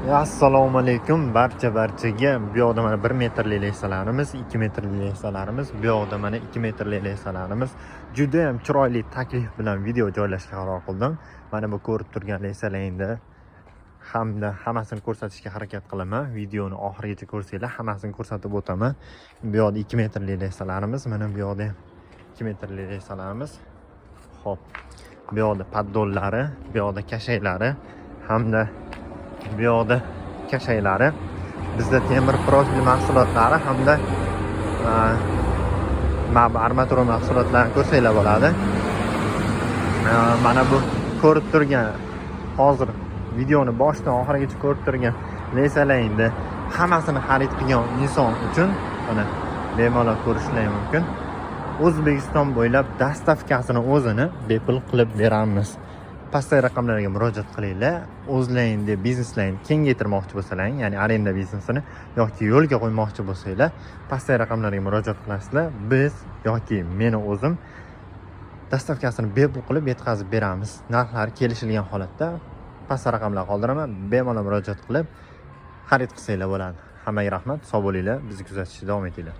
Assalomu alaykum barchaga. Bu yoqda mana 1 metrli lesalarimiz, 2 metrli lesalarimiz, bu yoqda mana 2 metrli lesalarimiz. Juda ham chiroyli taklif bilan video joylashga qaror qildim. Mana bu ko'rib turgan lesalarni hamda hammasini ko'rsatishga harakat qilaman. Videoni oxirigacha ko'rsanglar, hammasini ko'rsatib o'taman. Bu yoqda 2 metrli lesalarimiz, mana bu yoqda 2 metrli lesalarimiz. Xo'p. Bu yoqda poddollari, bu yoqda kashaylari hamda bu yoqda kashaylari. Bizda temir profil mahsulotlari hamda armatura mahsulotlarini ko'rsanglar bo'ladi. Mana bu ko'rib turgan hozir videoni boshidan oxirigacha ko'rib turgan lesalarni hammasini xarid qilgan inson uchun mana bemalol ko'rishingiz mumkin. O'zbekiston bo'ylab dastavkasini o'zini bepul qilib beramiz. Pastdagi raqamlarga murojaat qilinglar. O'zlaringni bizneslaringni kengaytirmoqchi bo'lsalaring, ya'ni arenda biznesini yoki yo'lga qo'ymoqchi bo'lsanglar, pastdagi raqamlarga murojaat qilasizlar. Biz yoki meni o'zim dastavkasini bepul qilib yetkazib beramiz. Narxlari kelishilgan holatda pastdagi raqamlarga qoldiraman. Bemalol murojaat qilib xarid qilsanglar bo'ladi. Hammaga rahmat, sog' bo'linglar, bizni kuzatishda davom etinglar.